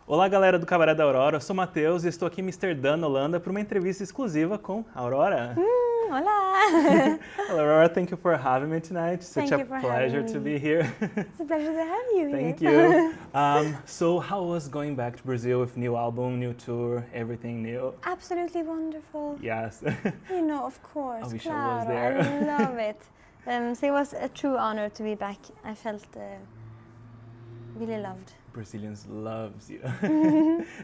Olá, galera do Cabaré da Aurora, eu sou o Matheus e estou aqui em Amsterdã, na Holanda, para uma entrevista exclusiva com a Aurora. Hola! Hello, Aurora, thank you for having me tonight. Such Thank a you for pleasure having to me. be here. It's a pleasure to have you Thank here. you. So how was going back to Brazil with new album, new tour, everything new? Absolutely wonderful. Yes. You know, of course. I wish I Claro, was there. I love it. So it was a true honor to be back. I felt really loved. Brazilians loves you.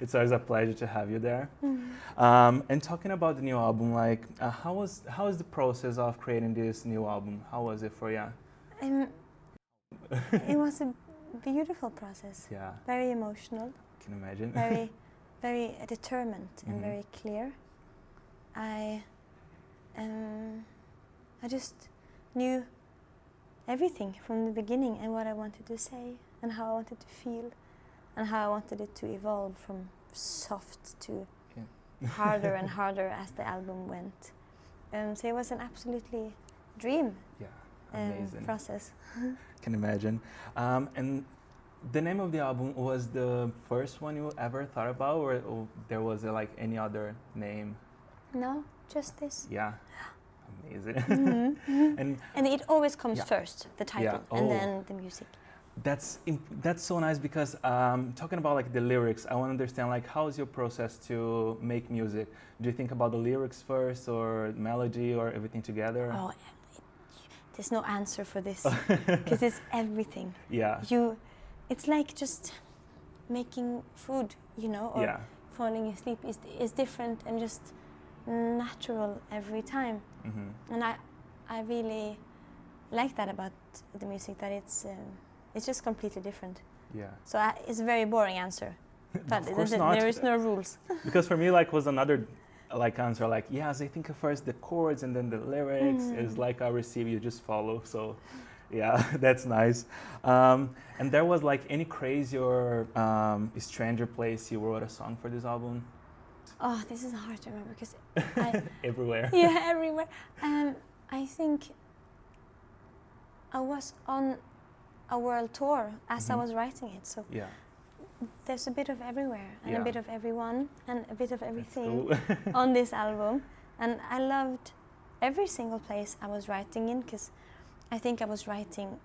It's always a pleasure to have you there. Mm. And talking about the new album, like how is the process of creating this new album? How was it for you? It was a beautiful process. Yeah, Very emotional. can imagine. Very, very determined and Mhm. very clear. I just knew everything from the beginning and what I wanted to say and how I wanted to feel and how I wanted it to evolve from soft to harder and harder as the album went. So it was an absolutely dream Yeah, amazing. process. Can imagine. And the name of the album was the first one you ever thought about, or there was like any other name? No, just this. Yeah, amazing. Mhm. And it always comes Yeah. first, the title, Yeah. and Oh. then the music. That's so nice because talking about like the lyrics, I want to understand like how is your process to make music? Do you think about the lyrics first, or melody, or everything together? Oh, there's no answer for this because it's everything. Yeah. It's like just making food, you know, or Yeah. falling asleep is different and just natural every time. Mm-hmm. And I really like that about the music, that it's just completely different. Yeah. So it's a very boring answer, but Of course not. there is no rules. Because for me, like, was another like answer, like, yes, I think at first the chords and then the lyrics is like I receive, you just follow. So, yeah, that's nice. And there was like any crazy or stranger place you wrote a song for this album? Oh, this is hard to remember because I Everywhere. yeah, everywhere. I think I was on a world tour as I was writing it, so Yeah. there's a bit of everywhere and Yeah. a bit of everyone and a bit of everything Cool. on this album. And I loved every single place I was writing in because I think I was writing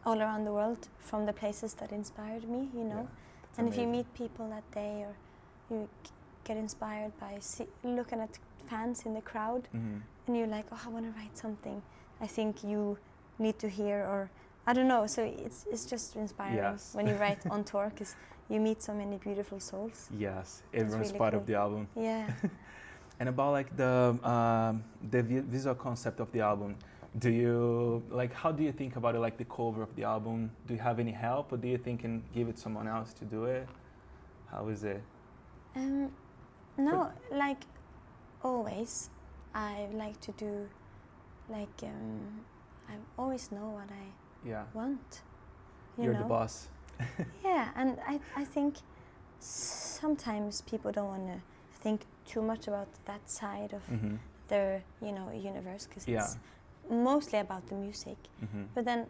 all around the world from the places that inspired me, you know. Yeah, And if you amazing. meet people that day or you get inspired by looking at fans in the crowd and you're like, oh, I want to write something I think you need to hear, or I don't know. So it's just inspiring Yes. when you write on tour because you meet so many beautiful souls. Yes, everyone's really part cool. of the album. Yeah. And about like the visual concept of the album, do you like, how do you think about it, like the cover of the album? Do you have any help, or do you think and give it someone else to do it? How is it? No, like always, I like to do like I always know what I Yeah, want. You you're know? the boss. Yeah, and I think sometimes people don't want to think too much about that side of their, you know, universe because Yeah. it's mostly about the music. But then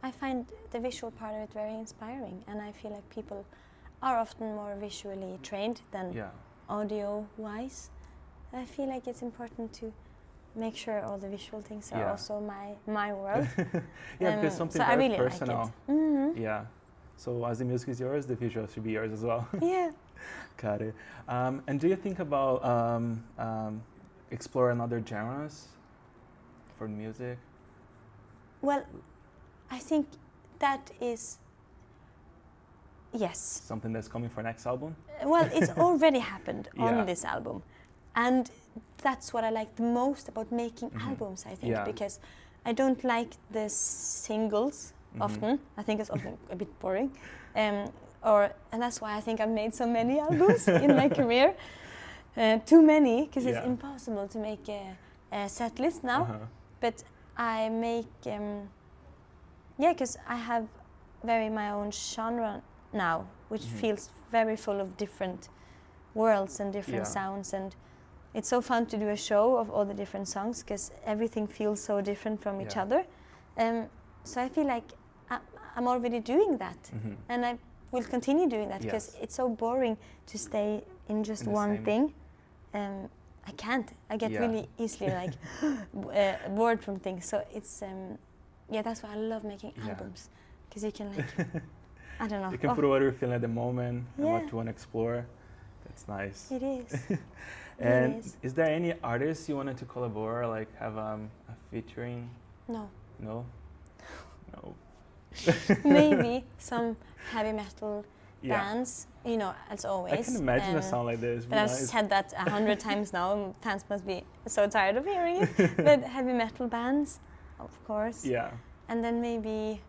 I find the visual part of it very inspiring, and I feel like people are often more visually trained than Yeah. audio-wise. I feel like it's important to make sure all the visual things are Yeah. also my world. Yeah, because something so I very really personal. like it. Mm-hmm. Yeah. So as the music is yours, the visual should be yours as well. Yeah. Got it. And do you think about explore another genres for music? Well, I think that is yes. Something that's coming for next album? Well, it's already happened Yeah. on this album, and that's what I like the most about making albums. I think Yeah. because I don't like the singles often. I think it's often a bit boring, and that's why I think I've made so many albums in my career. Too many because it's Yeah. impossible to make a set list now. But I make because I have my own genre now, which feels very full of different worlds and different sounds, and it's so fun to do a show of all the different songs because everything feels so different from each other. So I feel like I'm already doing that, and I will continue doing that because Yes. it's so boring to stay in just In the one same- thing. I can't. I get Yeah. really easily like bored from things. So it's that's why I love making Yeah. albums because you can like I don't know. You can put what you're feeling at the moment and what Yeah. you want to explore. That's nice. It is. And is. is there any artists you wanted to collaborate, like have a featuring? No. No? No. Maybe some heavy metal Yeah. bands, you know, as always. I can imagine a sound like this. But I've said that 100 times now, and fans must be so tired of hearing it. But heavy metal bands, of course. Yeah. And then maybe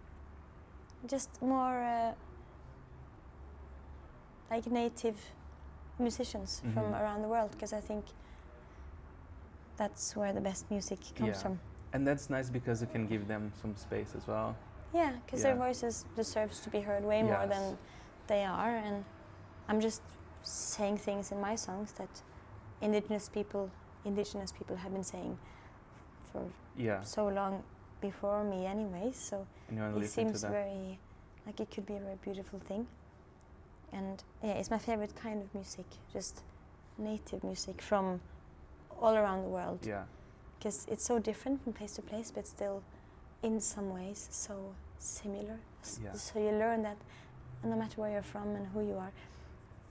just more like native musicians from Mhm. around the world, because I think that's where the best music comes Yeah. from. And that's nice because you can give them some space as well. Yeah, because Yeah. their voices deserves to be heard way more Yes. than they are, and I'm just saying things in my songs that indigenous people have been saying for Yeah. so long before me anyway, so And you want to it listen to seems that. very like it could be a very beautiful thing. And yeah, it's my favorite kind of music, just native music from all around the world, Yeah. because it's so different from place to place, but still in some ways so similar. Yeah. So you learn that no matter where you're from and who you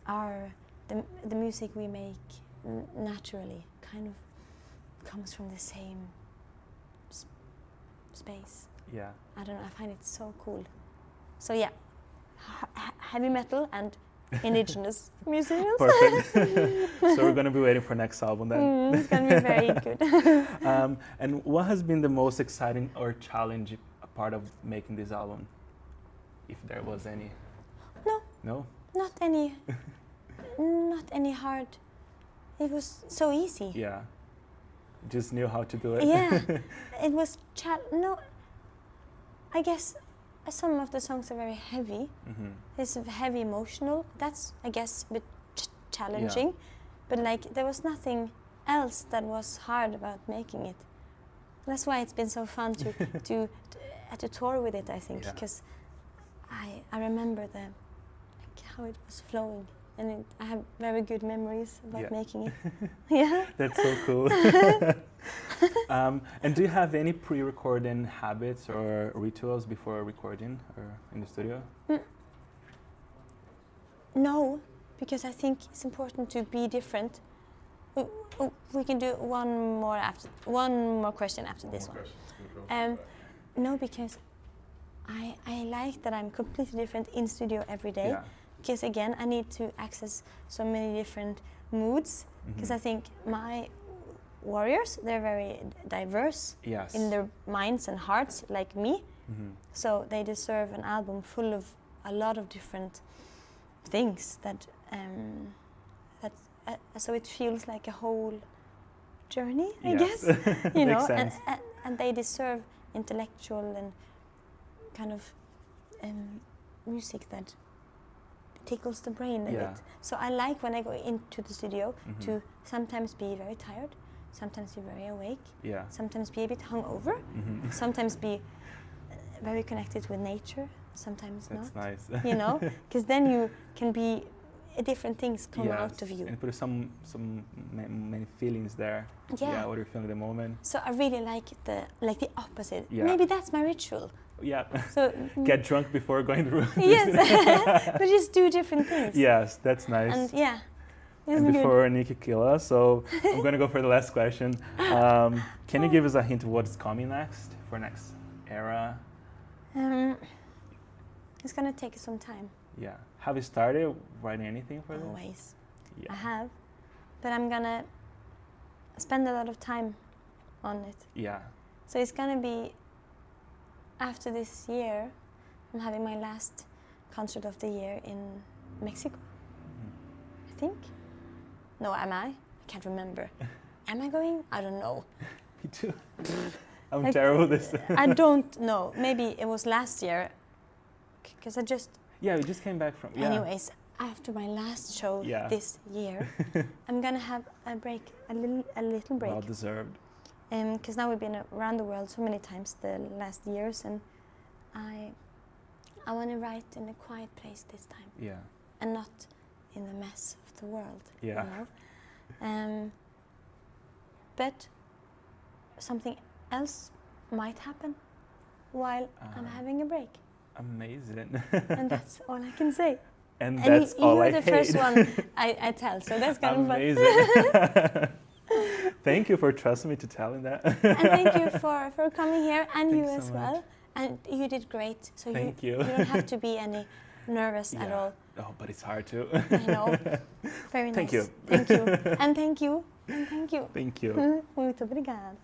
are the music we make naturally kind of comes from the same space. Yeah. I don't know, I find it so cool. So yeah, heavy metal and indigenous musicians. Perfect. So we're going to be waiting for next album then. It's going to be very good. And what has been the most exciting or challenging part of making this album, if there was any? No. No? Not any hard. It was so easy. Yeah. Just knew how to do it. Yeah, it was no. I guess some of the songs are very heavy. Mm-hmm. It's heavy emotional. That's, I guess, a bit challenging. But like there was nothing else that was hard about making it. That's why it's been so fun to tour with it, I think, Yeah. because I remember how it was flowing, and I have very good memories about Yeah. making it. Yeah. That's so cool. And do you have any pre-recording habits or rituals before recording or in the studio? No, because I think it's important to be different. We can do one more question after this one. No, because I like that I'm completely different in studio every day. Yeah. Because again, I need to access so many different moods. Because I think my warriors, they're very diverse Yes. in their minds and hearts, like me. Mm-hmm. So they deserve an album full of a lot of different things so it feels like a whole journey, I Yes. guess. You know, Makes sense. and they deserve intellectual and kind of music that tickles the brain a Yeah. bit. So I like when I go into the studio Mhm. to sometimes be very tired, sometimes be very awake, Yeah. sometimes be a bit hungover, Mm-hmm. sometimes be very connected with nature, sometimes That's not. nice. You know, because then you can be different things come Yes, out of you. and put many feelings there. Yeah. What you're feeling at the moment. So I really like the opposite. Yeah. Maybe that's my ritual. Yeah. So Get drunk before going to room. yes, but just do different things. Yes, that's nice. And yeah, it's And good. before Nikki kill us, so I'm going to go for the last question. Can you give us a hint of what's coming next for next era? It's gonna take some time. Yeah. Have you started writing anything for this? Always. Yeah. I have, but I'm gonna spend a lot of time on it. Yeah. So it's gonna be after this year. I'm having my last concert of the year in Mexico, I think. No, am I? I can't remember. Am I going? I don't know. Me too. I'm Like, terrible at this. I don't know. Maybe it was last year, because I just. Yeah, we just came back from. Yeah. Anyways, after my last show Yeah. this year, I'm gonna have a break, a little break. Well deserved. Because now we've been around the world so many times the last years, and I want to write in a quiet place this time. Yeah. And not in the mess of the world. Yeah. You know? But something else might happen while I'm having a break. Amazing. And that's all I can say. And that's all I You're the first one I tell, so that's kind of fun. Amazing. Thank you for trusting me to telling that. And thank you for coming here, and Thanks you so as much. well. And you did great. So Thank you. You don't have to be any nervous at all. Oh, but it's hard to. I know. Very nice. Thank you. Thank you. And thank you. And thank you. Thank you. Muito obrigada.